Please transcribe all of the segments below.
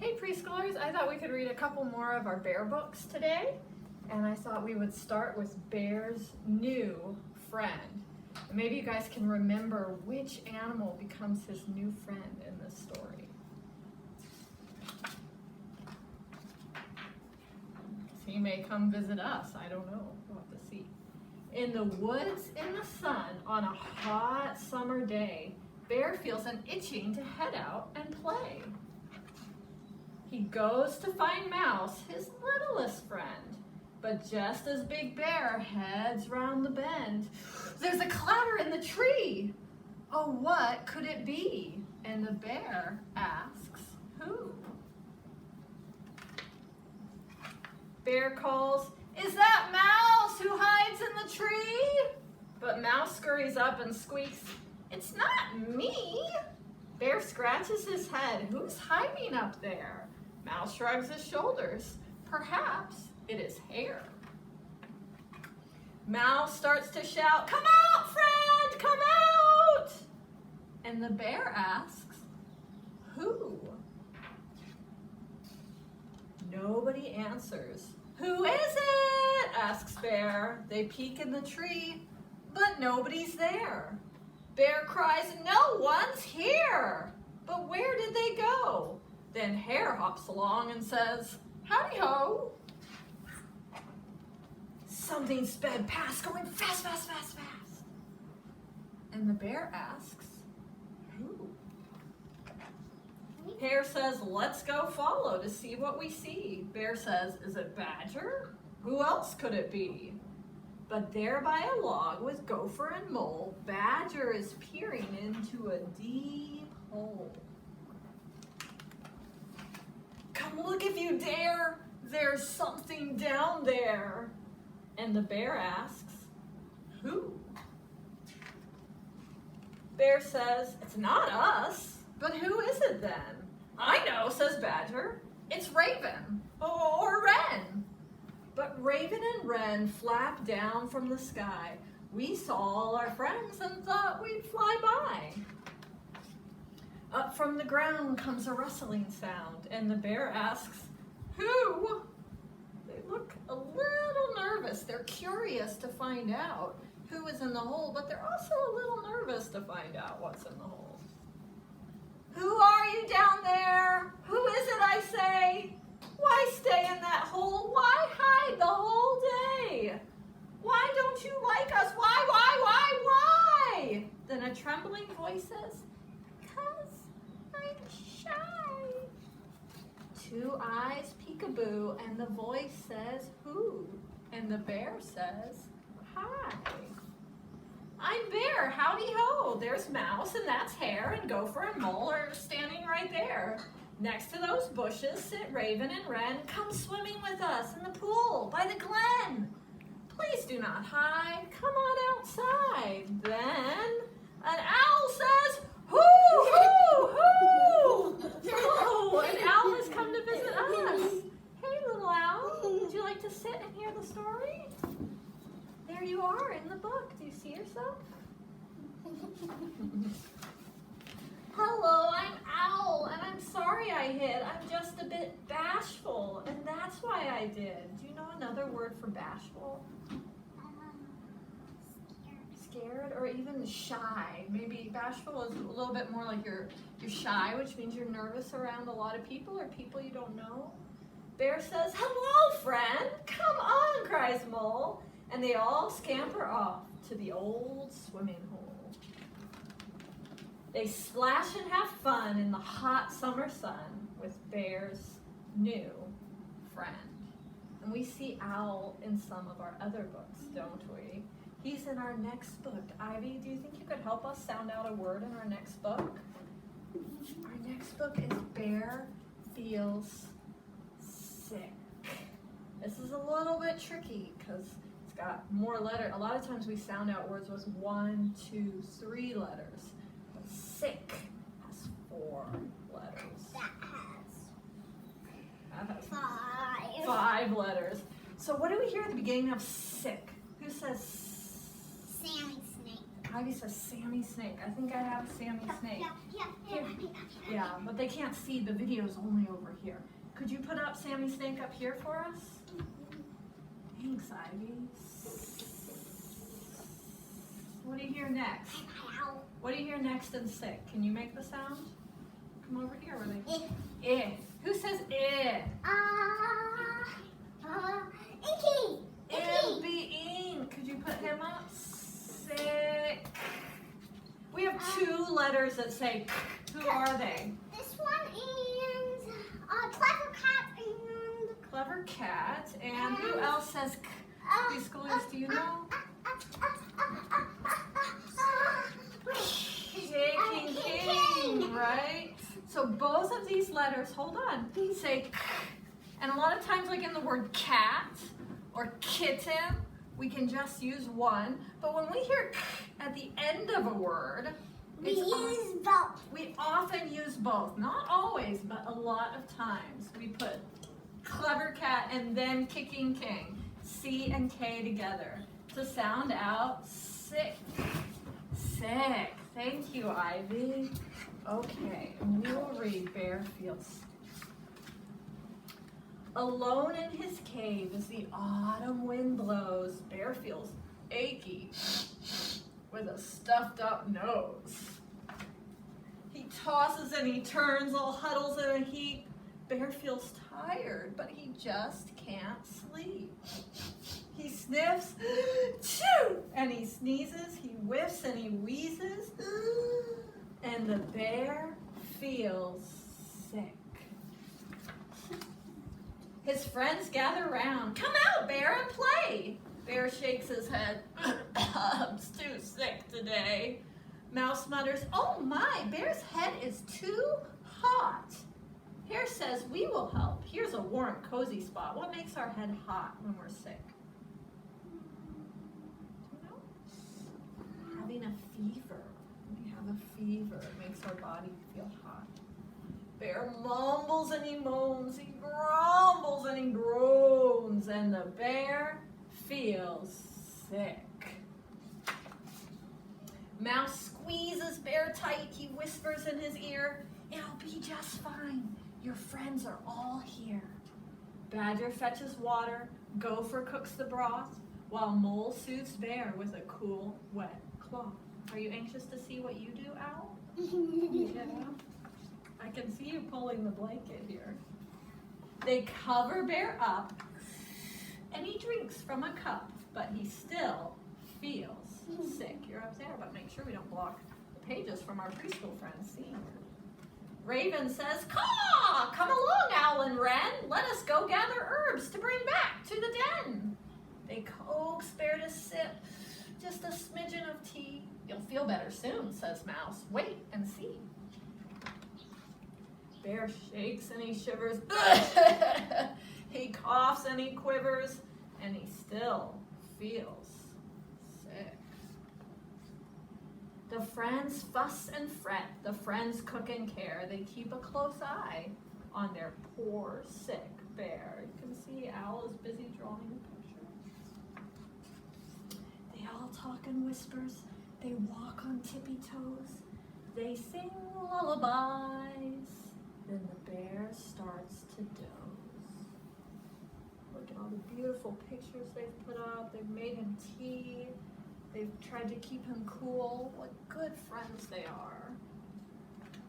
Hey preschoolers, I thought we could read a couple more of our bear books today. And I thought we would start with Bear's new friend. And maybe you guys can remember which animal becomes his new friend in this story. He may come visit us, I don't know, we'll have to see. In the woods in the sun on a hot summer day, Bear feels an itching to head out and play. He goes to find Mouse, his littlest friend. But just as Big Bear heads round the bend, there's a clatter in the tree. Oh, what could it be? And the bear asks, who? Bear calls, is that Mouse who hides in the tree? But Mouse scurries up and squeaks, it's not me. Bear scratches his head, who's hiding up there? Mouse shrugs his shoulders, perhaps it is Hare. Mouse starts to shout, come out, friend, come out! And the bear asks, who? Nobody answers. Who is it? Asks Bear. They peek in the tree, but nobody's there. Bear cries, no one's here. But where did they go? Then Hare hops along and says, howdy ho. Something sped past, going fast, fast, fast, fast. And the bear asks, who? Hare says, let's go follow to see what we see. Bear says, is it Badger? Who else could it be? But there by a log with Gopher and Mole, Badger is peering into a deep hole. Come look if you dare, there's something down there. And the bear asks, who? Bear says, it's not us, but who is it then? I know, says Badger, it's Raven or Wren. But Raven and Wren flap down from the sky. We saw all our friends and thought we'd fly by. Up from the ground comes a rustling sound, and the bear asks, who? They look a little nervous. They're curious to find out who is in the hole, but they're also a little nervous to find out what's in the hole. Who are you down there? Who is it, I say? Why stay in that hole? Why hide the whole day? Why don't you like us? Why? Then a trembling voice says, because I'm shy. Two eyes peekaboo, and the voice says, who? And the bear says, hi. I'm Bear, howdy ho. There's Mouse, and that's Hare, and Gopher and Mole are standing right there. Next to those bushes sit Raven and Wren. Come swimming with us in the pool by the glen. Please do not hide. Come on outside. Then an owl says, hoo, hoo, hoo. Oh, an owl has come to visit us. Hey, little owl, would you like to sit and hear the story? There you are in the book. Do you see yourself? Hello, I'm Owl, and I'm sorry I hid. I'm just a bit bashful, and that's why I did. Do you know another word for bashful? Scared, or even shy. Maybe bashful is a little bit more like you're shy, which means you're nervous around a lot of people or people you don't know. Bear says, hello, friend. Come on, cries Mole. And they all scamper off to the old swimming hole. They splash and have fun in the hot summer sun with Bear's new friend. And we see Owl in some of our other books, don't we? He's in our next book. Ivy, do you think you could help us sound out a word in our next book? Our next book is Bear Feels Sick. This is a little bit tricky because it's got more letters. A lot of times we sound out words with 1, 2, 3 letters. But sick has 4 letters. That has 5 letters. So what do we hear at the beginning of sick? Who says Sammy Snake. Ivy says Sammy Snake. I think I have Sammy Snake. Yeah. Yeah, but they can't see. The video's only over here. Could you put up Sammy Snake up here for us? Thanks, Ivy. What do you hear next? What do you hear next in sick? Can you make the sound? Come over here, really. Eh. Who says eh? Inky. Ink. Could you put him up? Sick. We have two letters that say k. Who are they? This one is Clever Cat and Clever Cat. And who else says k? Preschoolers, do you know? King, king, right? So both of these letters, hold on, say k. And a lot of times, like in the word cat or kitten, we can just use one. But when we hear k at the end of a word, we use both. We often use both. Not always, but a lot of times. We put Clever Cat and then Kicking King. C and K together to sound out sick. Sick. Thank you, Ivy. Okay, and we will read Bear Feels. Alone in his cave as the autumn wind blows, Bear feels achy with a stuffed up nose. He tosses and he turns, all huddles in a heap. Bear feels tired, but he just can't sleep. He sniffs, choo, and he sneezes, he whiffs and he wheezes, and the bear feels sick. His friends gather round. Come out, Bear, and play. Bear shakes his head. I'm too sick today. Mouse mutters, oh my, Bear's head is too hot. Hare says, we will help. Here's a warm, cozy spot. What makes our head hot when we're sick? Do you know? Having a fever. When we have a fever, it makes our body feel hot. Bear mumbles and he moans, he grumbles and he groans, and the bear feels sick. Mouse squeezes Bear tight, he whispers in his ear, it'll be just fine, your friends are all here. Badger fetches water, Gopher cooks the broth, while Mole soothes Bear with a cool, wet cloth. Are you anxious to see what you do, Owl? Yeah. I can see you pulling the blanket here. They cover Bear up, and he drinks from a cup, but he still feels sick. You're up there, but make sure we don't block the pages from our preschool friends seeing it. Raven says, caw! Come along, Owl and Wren. Let us go gather herbs to bring back to the den. They coax Bear to sip just a smidgen of tea. You'll feel better soon, says Mouse. Wait and see. Bear shakes and he shivers. He coughs and he quivers, and he still feels sick. The friends fuss and fret. The friends cook and care. They keep a close eye on their poor, sick bear. You can see Owl is busy drawing a picture. They all talk in whispers. They walk on tippy toes. They sing lullabies. Then the bear starts to doze. Look at all the beautiful pictures they've put up. They've made him tea. They've tried to keep him cool. What good friends they are.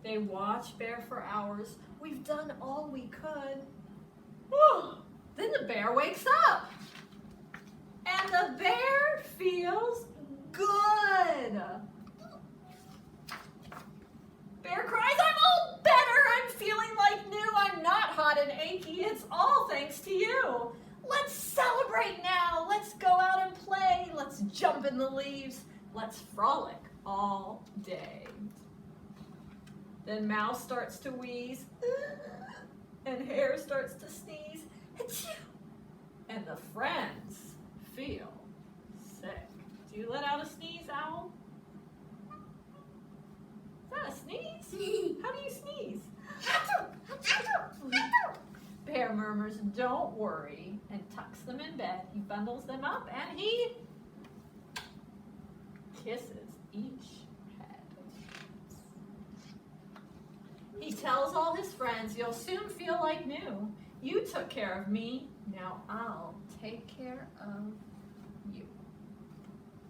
They watch Bear for hours. We've done all we could. Then the bear wakes up. And the bear feels good. Bear cries, I'm all better. I'm feeling like new. I'm not hot and achy. It's all thanks to you. Let's celebrate now. Let's go out and play. Let's jump in the leaves. Let's frolic all day. Then Mouse starts to wheeze. And Hare starts to sneeze. And the friends feel sick. Do you let out a sneeze, Owl? Is that a sneeze? How do you sneeze? Bear murmurs, don't worry, and tucks them in bed. He bundles them up and he kisses each head. He He tells all his friends, you'll soon feel like new. You took care of me, now I'll take care of you.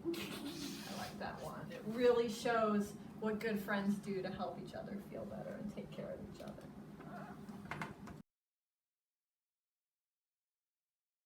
I like that one. It really shows what good friends do to help each other feel better and take care of each other.